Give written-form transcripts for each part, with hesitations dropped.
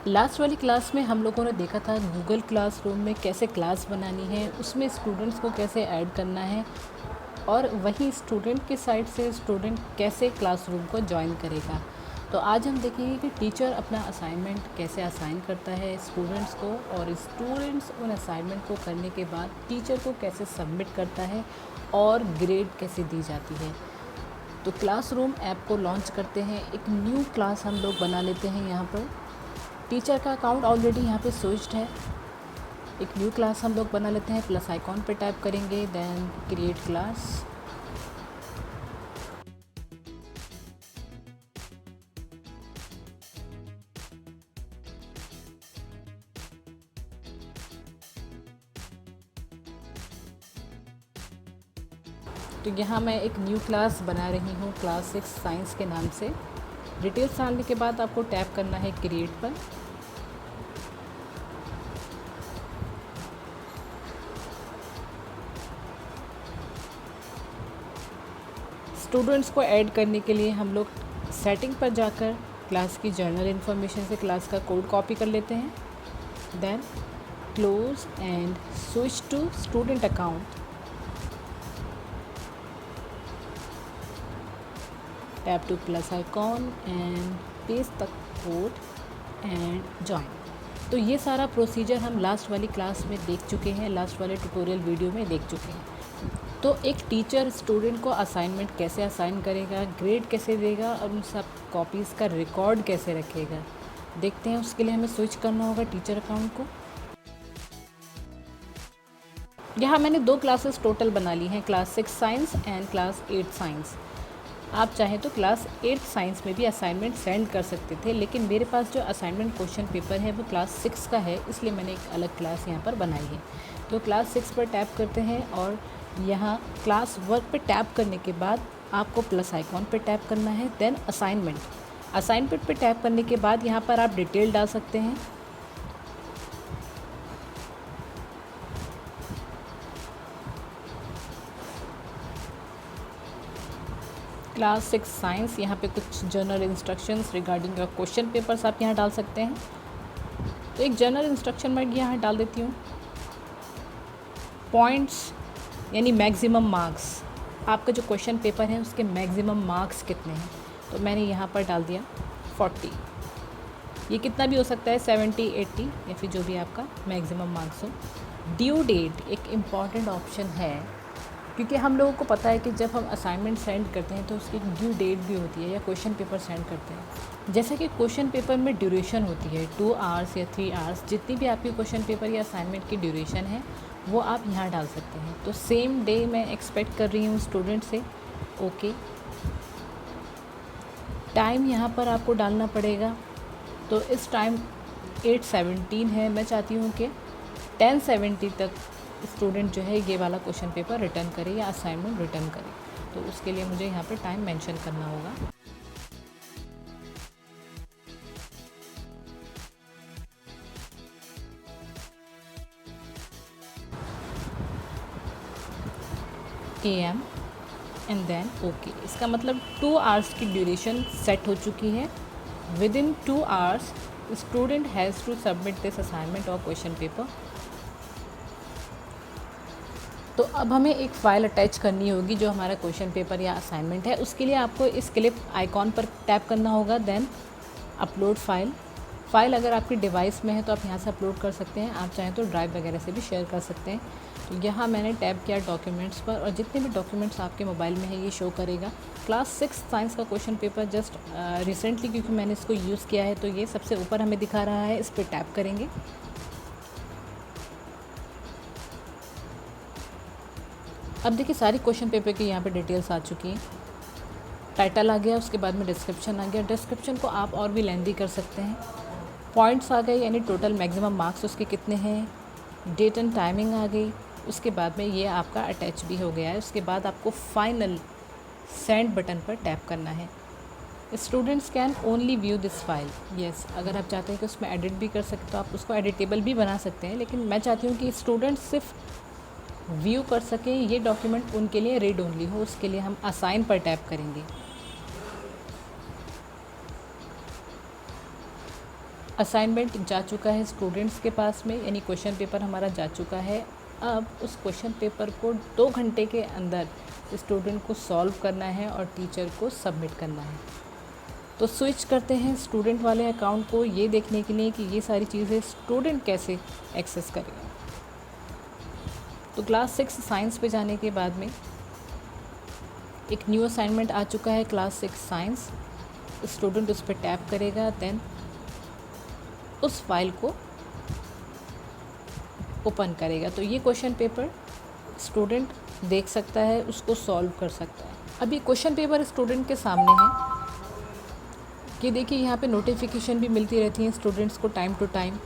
Last वाली class में हम लोगों ने देखा था गूगल क्लासरूम में कैसे क्लास बनानी है, उसमें स्टूडेंट्स को कैसे ऐड करना है और वहीं स्टूडेंट के साइड से स्टूडेंट कैसे क्लासरूम को ज्वाइन करेगा। तो आज हम देखेंगे कि टीचर अपना असाइनमेंट कैसे असाइन करता है स्टूडेंट्स को और स्टूडेंट्स उन असाइनमेंट को करने के बाद टीचर को कैसे सबमिट करता है और ग्रेड कैसे दी जाती है। तो क्लासरूम ऐप को लॉन्च करते हैं, एक न्यू क्लास हम लोग बना लेते हैं। यहाँ पर टीचर का अकाउंट ऑलरेडी यहाँ पे स्विच्ड है। एक न्यू क्लास हम लोग बना लेते हैं, प्लस आइकॉन पे टैप करेंगे, देन क्रिएट क्लास। तो यहाँ मैं एक न्यू क्लास बना रही हूँ, क्लास 6 साइंस के नाम से। डिटेल्स डालने के बाद आपको टैप करना है क्रिएट पर। स्टूडेंट्स को ऐड करने के लिए हम लोग सेटिंग पर जाकर क्लास की जर्नल इन्फॉर्मेशन से क्लास का कोड कॉपी कर लेते हैं, then close and switch to student account, tap to plus icon and paste the code and join. तो ये सारा प्रोसीजर हम लास्ट वाली क्लास में देख चुके हैं, लास्ट वाले ट्यूटोरियल वीडियो में देख चुके हैं। तो एक टीचर स्टूडेंट को असाइनमेंट कैसे असाइन करेगा, ग्रेड कैसे देगा और उन सब कॉपीज़ का रिकॉर्ड कैसे रखेगा, देखते हैं। उसके लिए हमें स्विच करना होगा टीचर अकाउंट को। यहाँ मैंने 2 क्लासेस टोटल बना ली हैं, class 6 science and class 8 science. आप चाहें तो क्लास 8 साइंस में भी असाइनमेंट सेंड कर सकते थे, लेकिन मेरे पास जो असाइनमेंट क्वेश्चन पेपर है वो क्लास 6 का है, इसलिए मैंने एक अलग क्लास यहाँ पर बनाई है। तो क्लास 6 पर टैप करते हैं और यहाँ क्लास वर्क पे टैप करने के बाद आपको प्लस आइकॉन पे टैप करना है, देन असाइनमेंट पे टैप करने के बाद यहाँ पर आप डिटेल डाल सकते हैं। क्लास 6 साइंस, यहाँ पे कुछ journal instructions regarding your question papers आप यहाँ डाल सकते हैं। तो एक जर्नल इंस्ट्रक्शन मैं यहाँ डाल देती हूँ, पॉइंट्स यानी मैक्सिमम मार्क्स, आपका जो क्वेश्चन पेपर है उसके मैक्सिमम मार्क्स कितने हैं। तो मैंने यहाँ पर डाल दिया 40। ये कितना भी हो सकता है, 70, 80 या फिर जो भी आपका मैक्सिमम मार्क्स हो। ड्यू डेट एक इम्पॉर्टेंट ऑप्शन है, क्योंकि हम लोगों को पता है कि जब हम असाइनमेंट सेंड करते हैं तो उसकी ड्यू डेट भी होती है, या क्वेश्चन पेपर सेंड करते हैं। जैसे कि क्वेश्चन पेपर में ड्यूरेशन होती है 2 आवर्स या 3 आवर्स, जितनी भी आपकी क्वेश्चन पेपर या असाइनमेंट की ड्यूरेशन है वो आप यहाँ डाल सकते हैं। तो सेम डे मैं एक्सपेक्ट कर रही हूँ स्टूडेंट से, ओके। टाइम यहाँ पर आपको डालना पड़ेगा। तो इस टाइम 8:17 है, मैं चाहती हूँ कि 10:70 तक स्टूडेंट जो है ये वाला क्वेश्चन पेपर रिटर्न करे या असाइनमेंट रिटर्न करे। तो उसके लिए मुझे यहाँ पे टाइम मेंशन करना होगा। AM and then okay. इसका मतलब 2 आवर्स की ड्यूरेशन सेट हो चुकी है। Within 2 hours student has to submit this assignment और क्वेश्चन पेपर। तो अब हमें एक फ़ाइल अटैच करनी होगी जो हमारा क्वेश्चन पेपर या असाइनमेंट है। उसके लिए आपको इस क्लिप आइकॉन पर टैप करना होगा, देन अपलोड फ़ाइल अगर आपकी डिवाइस में है तो आप यहाँ से अपलोड कर सकते हैं, आप चाहें तो ड्राइव वगैरह से भी शेयर कर सकते हैं। तो यहाँ मैंने टैप किया डॉक्यूमेंट्स पर, और जितने भी डॉक्यूमेंट्स आपके मोबाइल में है ये शो करेगा। क्लास 6 साइंस का क्वेश्चन पेपर जस्ट रिसेंटली क्योंकि मैंने इसको यूज़ किया है तो ये सबसे ऊपर हमें दिखा रहा है, इस पर टैप करेंगे। अब देखिए सारी क्वेश्चन पेपर की यहाँ पे डिटेल्स आ चुकी हैं। टाइटल आ गया, उसके बाद में डिस्क्रिप्शन आ गया। डिस्क्रिप्शन को आप और भी लेंदी कर सकते हैं। पॉइंट्स आ गए, यानी टोटल मैक्सिमम मार्क्स उसके कितने हैं। डेट एंड टाइमिंग आ गई। उसके बाद में ये आपका अटैच भी हो गया है। उसके बाद आपको फाइनल सेंड बटन पर टैप करना है। Students can only view this file. Yes, अगर आप चाहते हैं कि उसमें एडिट भी कर सकते तो आप उसको एडिटेबल भी बना सकते हैं, लेकिन मैं चाहती हूँ कि स्टूडेंट्स सिर्फ व्यू कर सकें, ये डॉक्यूमेंट उनके लिए रीड ओनली हो। उसके लिए हम असाइन पर टैप करेंगे। असाइनमेंट जा चुका है स्टूडेंट्स के पास में, यानी क्वेश्चन पेपर हमारा जा चुका है। अब उस क्वेश्चन पेपर को 2 घंटे के अंदर स्टूडेंट को सॉल्व करना है और टीचर को सबमिट करना है। तो स्विच करते हैं स्टूडेंट वाले अकाउंट को ये देखने के लिए कि ये सारी चीज़ें स्टूडेंट कैसे एक्सेस करेगा। तो क्लास 6 साइंस पे जाने के बाद में एक न्यू असाइनमेंट आ चुका है, क्लास 6 साइंस। स्टूडेंट उस पर टैप करेगा, देन उस फाइल को ओपन करेगा। तो ये क्वेश्चन पेपर स्टूडेंट देख सकता है, उसको सॉल्व कर सकता है। अब ये क्वेश्चन पेपर स्टूडेंट के सामने है कि देखिए यहाँ पे नोटिफिकेशन भी मिलती रहती हैं स्टूडेंट्स को टाइम टू टाइम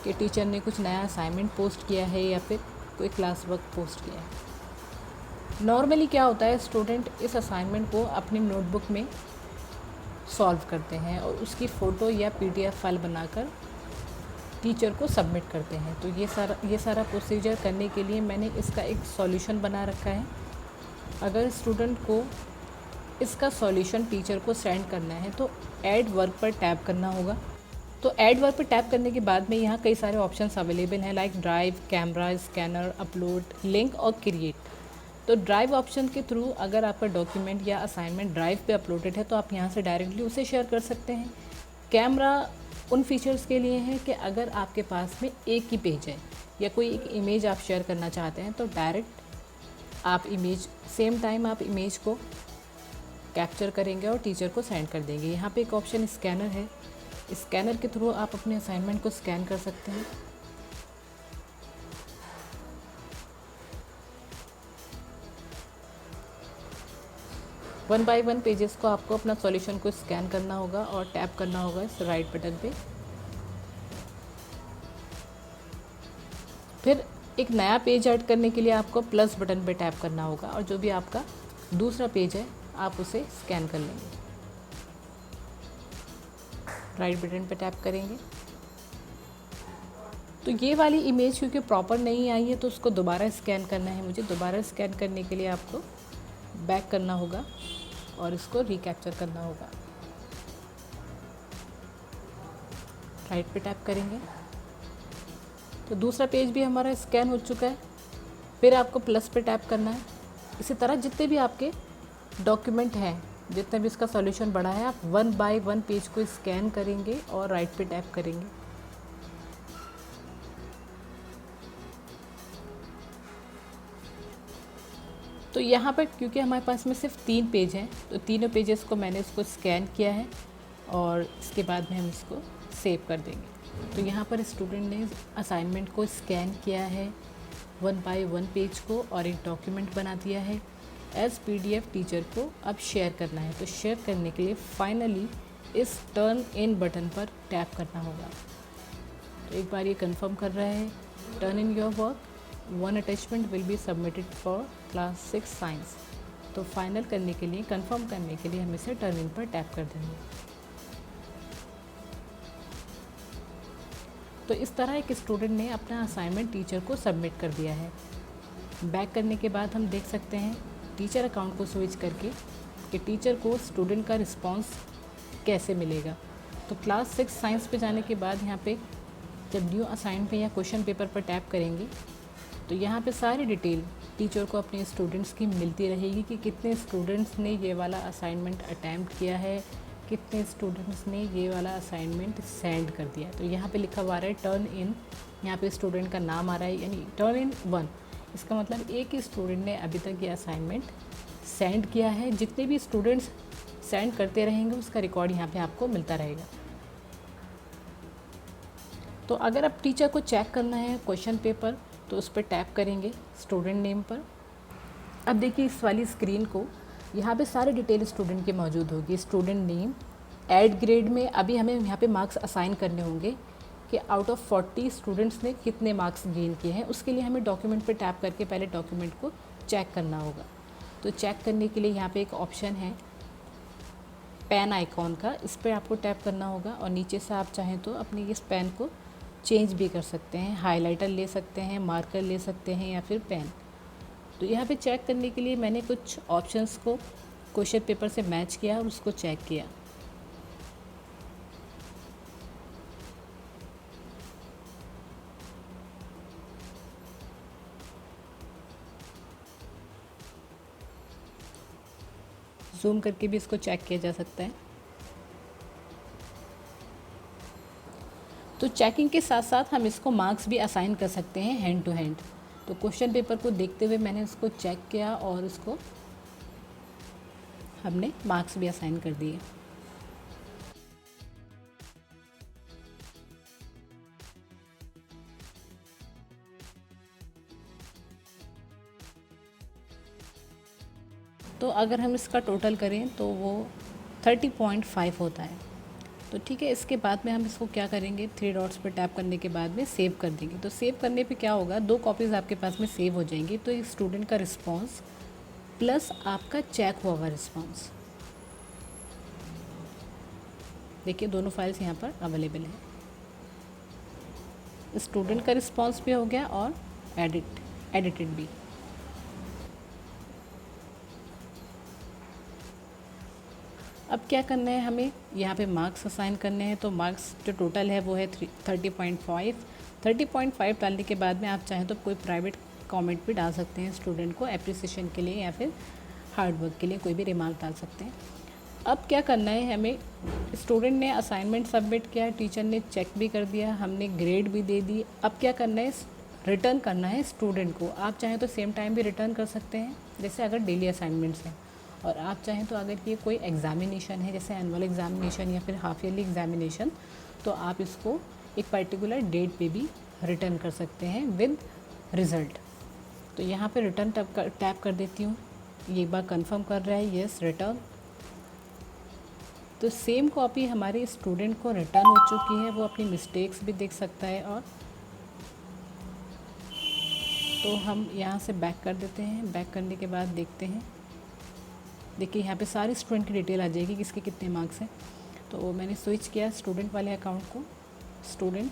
कि टीचर ने कुछ नया असाइनमेंट पोस्ट किया है या फिर कोई क्लास वर्क पोस्ट किया है। नॉर्मली क्या होता है, स्टूडेंट इस असाइनमेंट को अपनी नोटबुक में सॉल्व करते हैं और उसकी फ़ोटो या PDF फाइल बनाकर टीचर को सबमिट करते हैं। तो ये सारा प्रोसीजर करने के लिए मैंने इसका एक सॉल्यूशन बना रखा है। अगर स्टूडेंट को इसका सॉल्यूशन टीचर को सेंड करना है तो ऐड वर्क पर टैप करना होगा। तो ऐड वर्क पर टैप करने के बाद में यहाँ कई सारे ऑप्शंस अवेलेबल हैं, like drive, camera, scanner, upload, link और क्रिएट। तो ड्राइव ऑप्शन के थ्रू अगर आपका डॉक्यूमेंट या असाइनमेंट ड्राइव पे अपलोडेड है तो आप यहाँ से डायरेक्टली उसे शेयर कर सकते हैं। कैमरा उन फीचर्स के लिए है कि अगर आपके पास में एक ही पेज है या कोई एक इमेज आप शेयर करना चाहते हैं तो डायरेक्ट आप इमेज सेम टाइम आप इमेज को कैप्चर करेंगे और टीचर को सेंड कर देंगे। यहाँ पे एक ऑप्शन स्कैनर है, स्कैनर के थ्रू आप अपने असाइनमेंट को स्कैन कर सकते हैं। वन बाय वन पेजेस को आपको अपना सॉल्यूशन को स्कैन करना होगा और टैप करना होगा इस राइट बटन पे। फिर एक नया पेज ऐड करने के लिए आपको प्लस बटन पे टैप करना होगा और जो भी आपका दूसरा पेज है आप उसे स्कैन कर लेंगे। राइट बटन पे टैप करेंगे तो ये वाली इमेज क्योंकि प्रॉपर नहीं आई है तो उसको दोबारा स्कैन करना है मुझे। दोबारा स्कैन करने के लिए आपको बैक करना होगा और इसको रिकैप्चर करना होगा। राइट पे टैप करेंगे तो दूसरा पेज भी हमारा स्कैन हो चुका है। फिर आपको प्लस पे टैप करना है। इसी तरह जितने भी आपके डॉक्यूमेंट हैं, जितना भी इसका सॉल्यूशन बड़ा है, आप वन बाय वन पेज को स्कैन करेंगे और राइट पे टैप करेंगे। तो यहाँ पर क्योंकि हमारे पास में सिर्फ 3 पेज हैं तो तीनों पेजेस को मैंने इसको स्कैन किया है और इसके बाद में हम इसको सेव कर देंगे। तो यहाँ पर स्टूडेंट ने असाइनमेंट को स्कैन किया है, वन बाय वन पेज को, और एक डॉक्यूमेंट बना दिया है एज PDF टीचर को अब शेयर करना है। तो शेयर करने के लिए फाइनली इस टर्न इन बटन पर टैप करना होगा। तो एक बार ये कंफर्म कर रहा है, turn in your work, one attachment will be submitted for class 6 science. तो फाइनल करने के लिए, कंफर्म करने के लिए हम इसे टर्न इन पर टैप कर देंगे। तो इस तरह एक स्टूडेंट ने अपना असाइनमेंट टीचर को सबमिट कर दिया है। बैक करने के बाद हम देख सकते हैं टीचर अकाउंट को स्विच करके कि टीचर को स्टूडेंट का रिस्पांस कैसे मिलेगा। तो क्लास 6 साइंस पे जाने के बाद यहाँ पे जब न्यू असाइनमेंट या क्वेश्चन पेपर पर टैप करेंगे तो यहाँ पे सारी डिटेल टीचर को अपने स्टूडेंट्स की मिलती रहेगी कि कितने स्टूडेंट्स ने ये वाला असाइनमेंट अटैम्प्ट किया है, कितने स्टूडेंट्स ने ये वाला असाइनमेंट सेंड कर दिया। तो यहाँ पे लिखा हुआ है टर्न इन, यहाँ पे स्टूडेंट का नाम आ रहा है, यानी टर्न इन 1। इसका मतलब एक ही स्टूडेंट ने अभी तक ये असाइनमेंट सेंड किया है। जितने भी स्टूडेंट्स सेंड करते रहेंगे उसका रिकॉर्ड यहाँ पे आपको मिलता रहेगा। तो अगर आप टीचर को चेक करना है क्वेश्चन पेपर तो उस पर टैप करेंगे स्टूडेंट नेम पर। अब देखिए इस वाली स्क्रीन को, यहाँ पे सारी डिटेल स्टूडेंट की मौजूद होगी। स्टूडेंट नेम, ऐड ग्रेड में अभी हमें यहाँ पे मार्क्स असाइन करने होंगे कि आउट ऑफ 40 स्टूडेंट्स ने कितने मार्क्स गेन किए हैं। उसके लिए हमें डॉक्यूमेंट पे टैप करके पहले डॉक्यूमेंट को चेक करना होगा। तो चेक करने के लिए यहाँ पे एक ऑप्शन है पेन आइकॉन का, इस पर आपको टैप करना होगा और नीचे से आप चाहें तो अपने इस पेन को चेंज भी कर सकते हैं, हाइलाइटर ले सकते हैं, मार्कर ले सकते हैं या फिर पेन। तो यहाँ पे चेक करने के लिए मैंने कुछ ऑप्शंस को क्वेश्चन पेपर से मैच किया और उसको चेक किया। जूम करके भी इसको चेक किया जा सकता है। तो चेकिंग के साथ साथ हम इसको मार्क्स भी असाइन कर सकते हैं हैंड टू हैंड। तो क्वेश्चन पेपर को देखते हुए मैंने उसको चेक किया और उसको हमने मार्क्स भी असाइन कर दिए। तो अगर हम इसका टोटल करें तो वो 30.5 होता है। तो ठीक है, इसके बाद में हम इसको क्या करेंगे, 3 डॉट्स पर टैप करने के बाद में सेव कर देंगे। तो सेव करने पे क्या होगा, 2 कॉपीज़ आपके पास में सेव हो जाएंगी। तो एक स्टूडेंट का रिस्पॉन्स प्लस आपका चेक हुआ हुआ रिस्पॉन्स, देखिए दोनों फाइल्स यहाँ पर अवेलेबल है। स्टूडेंट का रिस्पॉन्स भी हो गया और एडिटेड भी। अब क्या करना है, हमें यहाँ पे मार्क्स असाइन करने हैं। तो मार्क्स जो टोटल है वो है 30.5 डालने के बाद में आप चाहें तो कोई प्राइवेट कमेंट भी डाल सकते हैं स्टूडेंट को एप्रिसिएशन के लिए, या फिर हार्ड वर्क के लिए कोई भी रिमार्क डाल सकते हैं। अब क्या करना है, हमें स्टूडेंट ने असाइनमेंट सबमिट किया, टीचर ने चेक भी कर दिया, हमने ग्रेड भी दे दी। अब क्या करना है, रिटर्न करना है स्टूडेंट को। आप चाहें तो सेम टाइम भी रिटर्न कर सकते हैं, जैसे अगर डेली असाइनमेंट्स हैं। और आप चाहें तो अगर ये कोई एग्ज़ामिनेशन है, जैसे एनुअल एग्ज़ामिनेशन या फिर हाफ ईयरली एग्ज़ामिनेशन, तो आप इसको एक पर्टिकुलर डेट पे भी रिटर्न कर सकते हैं विद रिज़ल्ट। तो यहाँ पे रिटर्न टैप कर देती हूँ। ये एक बार कंफर्म कर रहा है, यस रिटर्न। तो सेम कॉपी हमारे स्टूडेंट को रिटर्न हो चुकी है, वो अपनी मिस्टेक्स भी देख सकता है। और तो हम यहाँ से बैक कर देते हैं। बैक करने के बाद देखते हैं, देखिए यहाँ पे सारी स्टूडेंट की डिटेल आ जाएगी, किसके कितने मार्क्स हैं। तो मैंने स्विच किया स्टूडेंट वाले अकाउंट को, स्टूडेंट,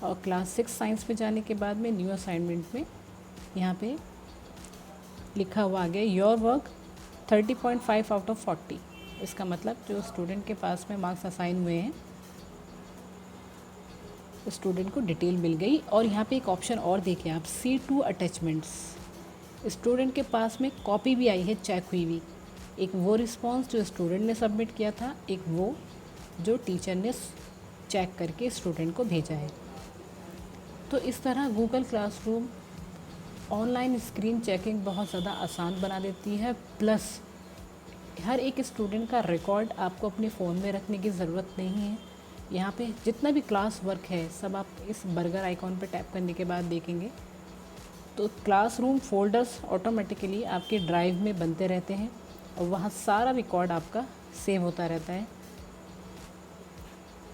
और क्लास 6 साइंस में जाने के बाद में न्यू असाइनमेंट में यहाँ पे लिखा हुआ आ गया योर वर्क 30.5 आउट ऑफ 40। इसका मतलब जो स्टूडेंट के पास में मार्क्स असाइन हुए हैं, स्टूडेंट को डिटेल मिल गई। और यहाँ पे एक ऑप्शन और देखिए आप, C2 अटैचमेंट्स, स्टूडेंट के पास में कॉपी भी आई है चेक हुई हुई। एक वो रिस्पॉन्स जो स्टूडेंट ने सबमिट किया था, एक वो जो टीचर ने चेक करके स्टूडेंट को भेजा है। तो इस तरह Google classroom online screen checking बहुत ज़्यादा आसान बना देती है। प्लस हर एक स्टूडेंट का रिकॉर्ड आपको अपने फ़ोन में रखने की ज़रूरत नहीं है। यहाँ पे जितना भी क्लास वर्क है सब आप इस बर्गर आइकॉन पर टैप करने के बाद देखेंगे। तो क्लासरूम फ़ोल्डर्स ऑटोमेटिकली आपके ड्राइव में बनते रहते हैं और वहाँ सारा रिकॉर्ड आपका सेव होता रहता है,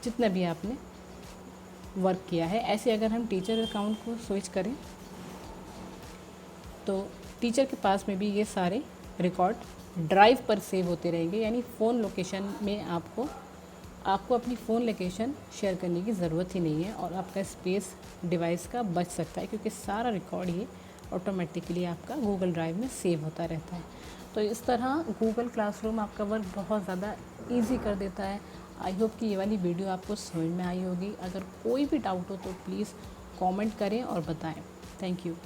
जितना भी आपने वर्क किया है। ऐसे अगर हम टीचर अकाउंट को स्विच करें तो टीचर के पास में भी ये सारे रिकॉर्ड ड्राइव पर सेव होते रहेंगे, यानी फ़ोन लोकेशन में आपको अपनी फ़ोन लोकेशन शेयर करने की ज़रूरत ही नहीं है और आपका स्पेस डिवाइस का बच सकता है, क्योंकि सारा रिकॉर्ड ये ऑटोमेटिकली आपका गूगल ड्राइव में सेव होता रहता है। तो इस तरह गूगल क्लासरूम आपका वर्क बहुत ज़्यादा इजी कर देता है। आई होप कि ये वाली वीडियो आपको समझ में आई होगी। अगर कोई भी डाउट हो तो प्लीज़ कमेंट करें और बताएं। Thank you.